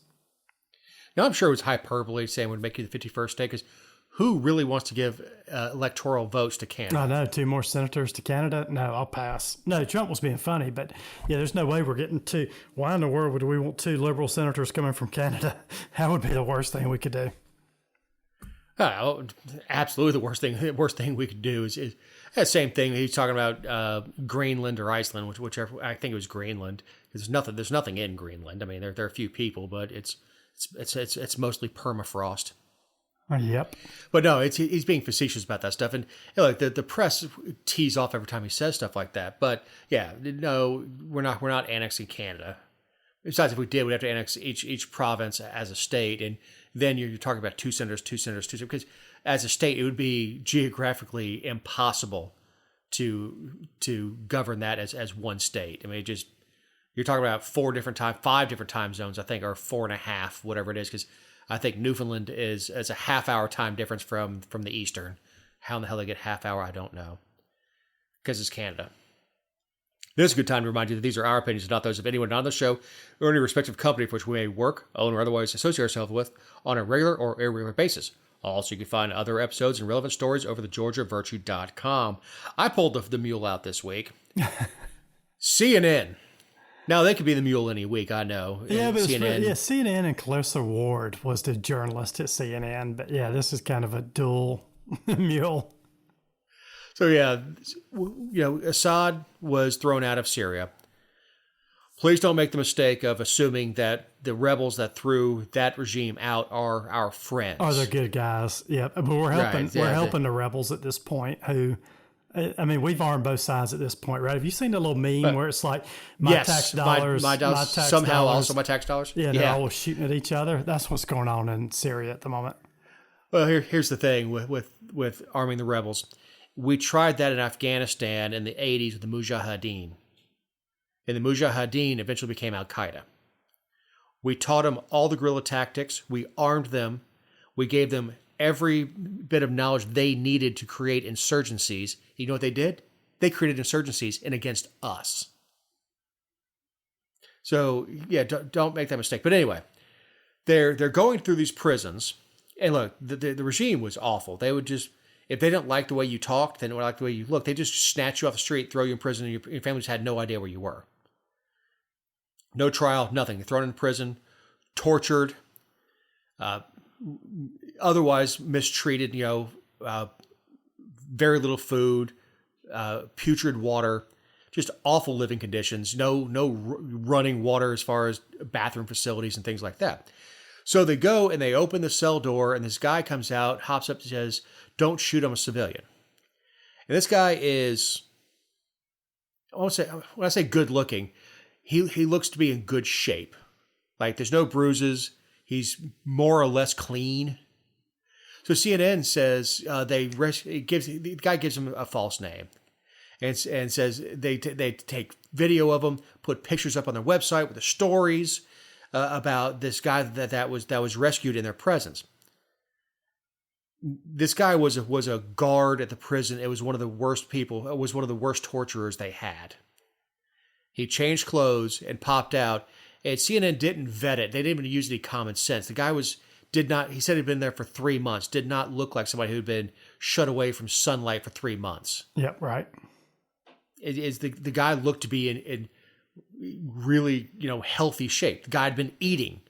Now I'm sure it was hyperbole saying would make you the 51st state, because who really wants to give electoral votes to Canada? I know, 2 more senators to Canada. No, I'll pass. No, Trump was being funny, but yeah, there's no way we're getting to. Why in the world would we want 2 liberal senators coming from Canada? That would be the worst thing we could do. Absolutely, the worst thing we could do is the same thing. He's talking about Greenland or Iceland, whichever. I think it was Greenland. There's nothing in Greenland. I mean, there are a few people, but it's mostly permafrost. Yep. But no, he's being facetious about that stuff, and like the press tease off every time he says stuff like that. But yeah, no, we're not annexing Canada. Besides, if we did, we'd have to annex each province as a state, and then you're talking about two senators, because as a state, it would be geographically impossible to govern that as one state. I mean, you're talking about 5 different time zones, I think, or 4.5, whatever it is, because I think Newfoundland is a half-hour time difference from the Eastern. How in the hell they get half hour, I don't know, because it's Canada. This is a good time to remind you that these are our opinions and not those of anyone on the show or any respective company for which we may work, own, or otherwise associate ourselves with on a regular or irregular basis. Also, you can find other episodes and relevant stories over the GeorgiaVirtue.com. I pulled the mule out this week. CNN. Now, they could be the mule any week, I know. Yeah, but CNN and Clarissa Ward was the journalist at CNN. But yeah, this is kind of a dual mule. So yeah, Assad was thrown out of Syria. Please don't make the mistake of assuming that the rebels that threw that regime out are our friends. Oh, they're good guys. Yeah, but we're helping. Right, yeah, we're helping the rebels at this point. Who, I mean, we've armed both sides at this point, right? Have you seen the little meme where it's like tax dollars, my tax somehow dollars, also my tax dollars? Yeah, they're all shooting at each other. That's what's going on in Syria at the moment. Well, here's the thing with arming the rebels. We tried that in Afghanistan in the 80s with the Mujahideen. And the Mujahideen eventually became Al-Qaeda. We taught them all the guerrilla tactics. We armed them. We gave them every bit of knowledge they needed to create insurgencies. You know what they did? They created insurgencies and against us. So, yeah, don't make that mistake. But anyway, they're going through these prisons. And look, the regime was awful. They would just, if they didn't like the way you talked, they didn't like the way you looked, they just snatch you off the street, throw you in prison, and your families had no idea where you were. No trial, nothing. Thrown in prison, tortured, otherwise mistreated, very little food, putrid water, just awful living conditions, no running water as far as bathroom facilities and things like that. So they go and they open the cell door, and this guy comes out, hops up and says, "Don't shoot, I'm a civilian." And this guy is, when I say good looking, he looks to be in good shape. Like, there's no bruises. He's more or less clean. So CNN says the guy gives him a false name, and says they take video of him, put pictures up on their website with the stories about this guy that was rescued in their presence. This guy was a guard at the prison. It was one of the worst people. It was one of the worst torturers they had. He changed clothes and popped out, and CNN didn't vet it. They didn't even use any common sense. The guy he said he'd been there for 3 months, did not look like somebody who'd been shut away from sunlight for 3 months. Yep, right. The guy looked to be in really, healthy shape. The guy had been eating.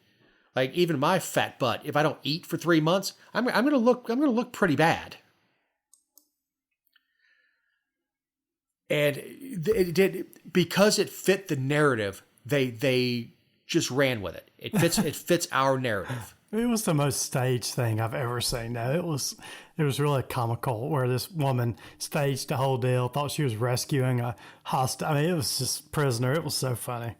Like, even my fat butt, if I don't eat for 3 months, I'm going to look pretty bad. And it did, because it fit the narrative. They just ran with it. It fits our narrative. It was the most staged thing I've ever seen. Now, it was really comical where this woman staged the whole deal, thought she was rescuing a hostage. I mean, it was just prisoner. It was so funny.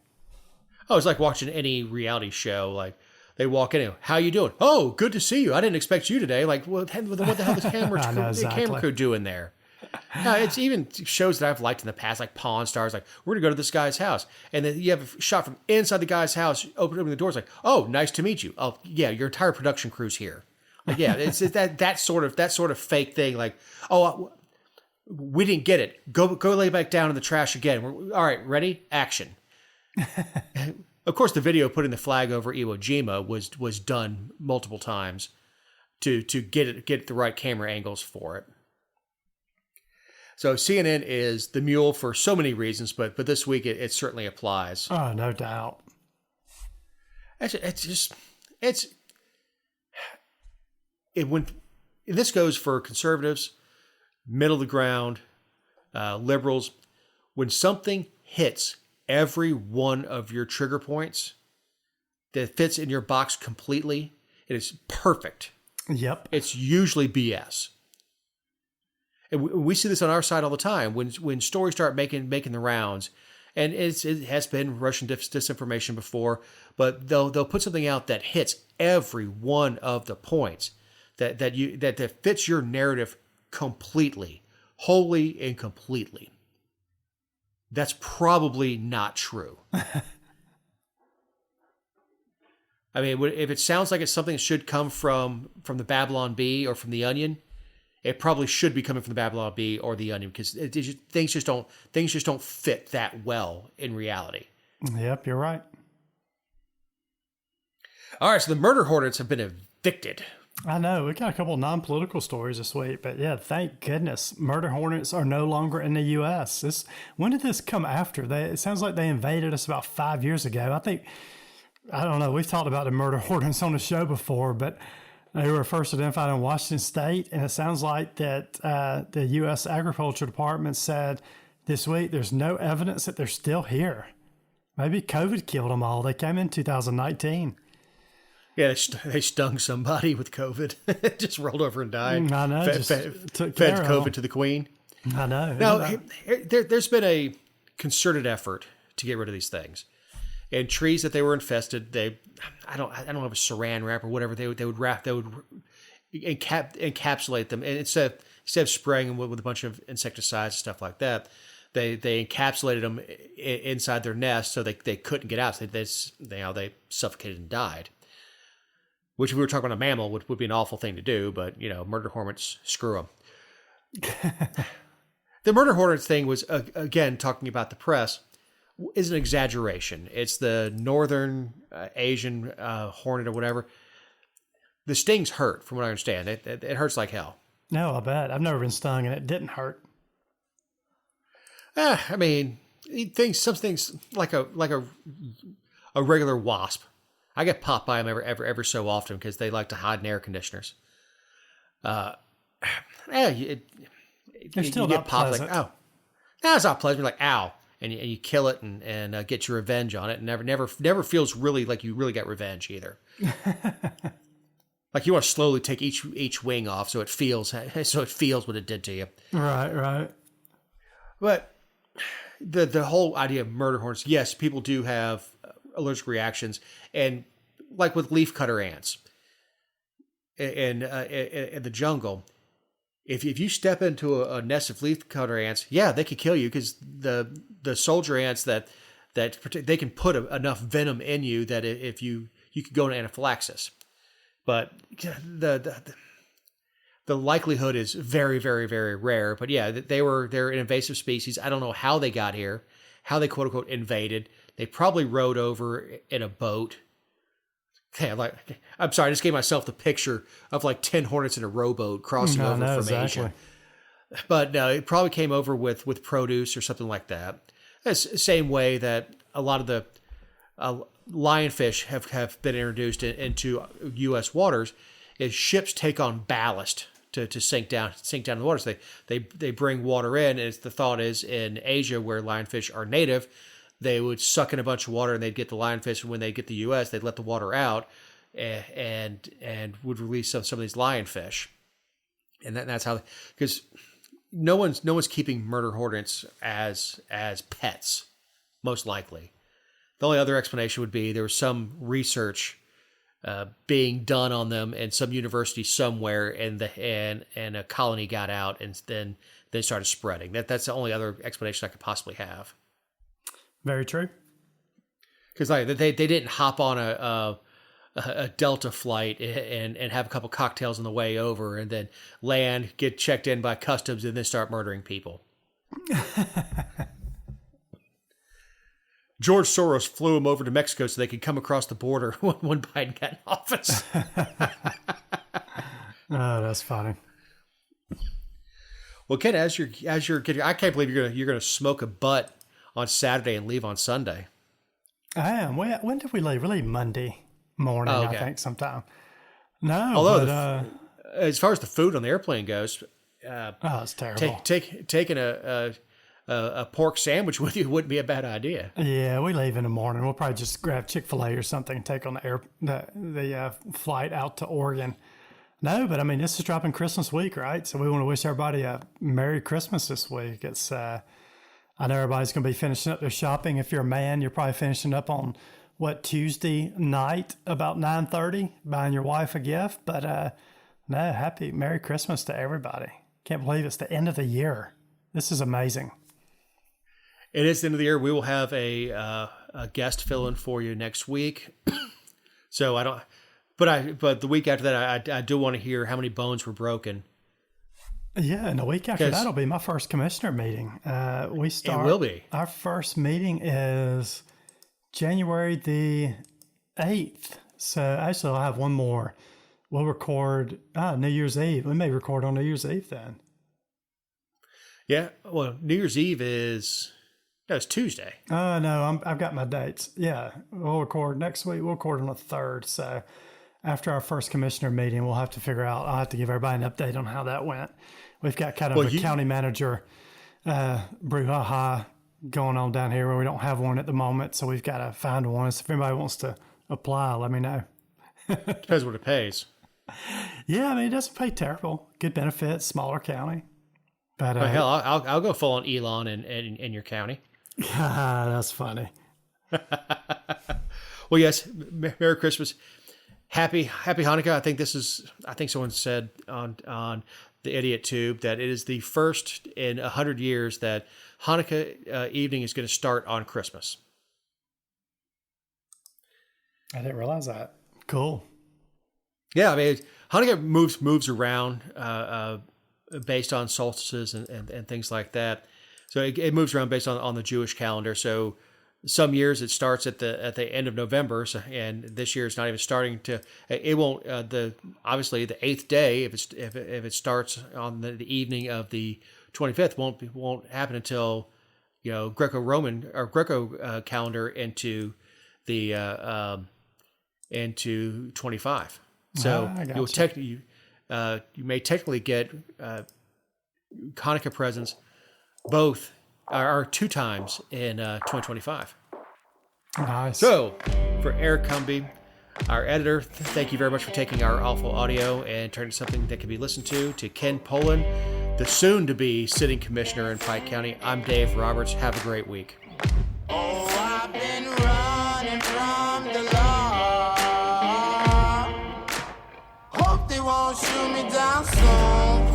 Oh, it's like watching any reality show. Like, they walk in, "How you doing?" "Oh, good to see you. I didn't expect you today." Like, what the hell is the camera crew doing there? It's even shows that I've liked in the past, like Pawn Stars. Like, we're going to go to this guy's house. And then you have a shot from inside the guy's house, opening the doors, like, "Oh, nice to meet you." "Oh, yeah, your entire production crew's here." Like, yeah, it's that sort of fake thing. Like, "Oh, we didn't get it. Go lay back down in the trash again. All right, ready? Action." Of course, the video putting the flag over Iwo Jima was done multiple times to get the right camera angles for it. So CNN is the mule for so many reasons, but this week it certainly applies. Oh, no doubt. This goes for conservatives, middle of the ground, liberals. When something hits every one of your trigger points that fits in your box completely, it is perfect. Yep. It's usually BS. And we see this on our side all the time when stories start making the rounds, and it has been Russian disinformation before, but they'll put something out that hits every one of the points that fits your narrative completely, wholly and completely. That's probably not true. I mean, if it sounds like it's something that should come from the Babylon Bee or from the Onion, it probably should be coming from the Babylon Bee or the Onion, because things just don't fit that well in reality. Yep, you're right. All right, so the murder hornets have been evicted. I know. We got a couple of non-political stories this week, but yeah, thank goodness murder hornets are no longer in the U.S. When did this come after? It sounds like they invaded us about 5 years ago. I don't know. We've talked about the murder hornets on the show before, but they were first identified in Washington State, and it sounds like that the U.S. Agriculture Department said this week there's no evidence that they're still here. Maybe COVID killed them all. They came in 2019. Yeah, they stung somebody with COVID. Just rolled over and died. I know. Fed COVID to the queen. I know. Now, there's been a concerted effort to get rid of these things. And trees that they were infested, I don't have a saran wrap or whatever. They would encapsulate them, and instead of spraying them with a bunch of insecticides and stuff like that, they encapsulated them inside their nest so they couldn't get out. So they suffocated and died. Which, if we were talking about a mammal, would be an awful thing to do. But murder hornets, screw them. The murder hornets thing was again talking about the press. Is an exaggeration. It's the northern Asian hornet or whatever. The stings hurt, from what I understand. It hurts like hell. No, I bet. I've never been stung, and it didn't hurt. I mean, some things like a regular wasp. I get popped by them every so often because they like to hide in air conditioners. They're still you get not popped pleasant. like, oh, no, it's not pleasant. You're like, ow. And you kill it and get your revenge on it. And never feels really like you really got revenge either. Like you want to slowly take each wing off so it feels what it did to you. Right. But the whole idea of murder hornets, yes, people do have allergic reactions, and like with leafcutter ants in the jungle. If you step into a nest of leafcutter ants, yeah, they could kill you because the soldier ants that they can put enough venom in you that if you could go into anaphylaxis. But the likelihood is very, very, very rare. But yeah, they're an invasive species. I don't know how they got here, how they quote unquote invaded. They probably rode over in a boat. I'm sorry, I just gave myself the picture of like 10 hornets in a rowboat crossing over from exactly. Asia. But no, it probably came over with produce or something like that. It's the same way that a lot of the lionfish have been introduced into U.S. waters. Is ships take on ballast to sink down in the waters. They bring water in, and the thought is in Asia where lionfish are native, they would suck in a bunch of water and they'd get the lionfish, and when they get the U.S., they'd let the water out and would release some of these lionfish. And that's how, because no one's keeping murder hornets as pets, most likely. The only other explanation would be there was some research being done on them in some university somewhere, and a colony got out and then started spreading. That's the only other explanation I could possibly have. Very true. Because they didn't hop on a Delta flight and have a couple cocktails on the way over and then land, get checked in by customs, and then start murdering people. George Soros flew him over to Mexico so they could come across the border when Biden got in office. Oh, that's funny. Well, Ken, as you're getting, I can't believe you're gonna smoke a butt on Saturday and leave on Sunday. I am. When did we leave? We leave Monday morning, Oh, okay. I think, sometime. No, although as far as the food on the airplane goes, it's terrible. Taking a pork sandwich with you wouldn't be a bad idea. Yeah, we leave in the morning. We'll probably just grab Chick-fil-A or something and take on the flight out to Oregon. No, but I mean, this is dropping Christmas week, right? So we want to wish everybody a Merry Christmas this week. It's I know everybody's going to be finishing up their shopping. If you're a man, you're probably finishing up on Tuesday night about 9:30, buying your wife a gift. But no, happy Merry Christmas to everybody. Can't believe it's the end of the year. This is amazing. It is the end of the year. We will have a guest fill in for you next week. So I don't, but the week after that, I do want to hear how many bones were broken. Yeah, and the week after that'll be my first commissioner meeting. We start. It will be. Our first meeting is January the 8th. So actually, I'll have one more. We'll record New Year's Eve. We may record on New Year's Eve then. Yeah, well, New Year's Eve it's Tuesday. No, I've got my dates. Yeah, we'll record next week. We'll record on the 3rd. So after our first commissioner meeting, we'll have to figure out. I'll have to give everybody an update on how that went. We've got kind of a county manager brouhaha going on down here where we don't have one at the moment, so we've got to find one. So if anybody wants to apply, let me know. Depends what it pays. Yeah, I mean, it doesn't pay terrible. Good benefits, smaller county. But hell, I'll go full on Elon in your county. That's funny. Well, yes, Merry Christmas. Happy Hanukkah. I think someone said on the Idiot Tube that it is the first in 100 years that Hanukkah evening is going to start on Christmas. I didn't realize that. Cool. Yeah, I mean, Hanukkah moves around based on solstices and things like that. So it moves around based on the Jewish calendar. So some years it starts at the end of November, and this year it's not even starting to. It won't obviously the 8th day if it starts on the evening of the 25th won't happen until Greco-Roman or Greco calendar into the into 25. So you may technically get Hanukkah presents both are 2 times in 2025. Nice. So, for Eric Cumby, our editor, thank you very much for taking our awful audio and turning something that can be listened to Ken Poland, the soon-to-be sitting commissioner in Pike County. I'm Dave Roberts. Have a great week. Oh, I've been running from the law. Hope they won't shoot me down soon.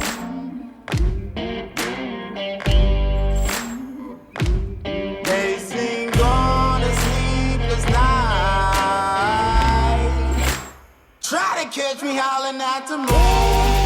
Catch me howling at the moon.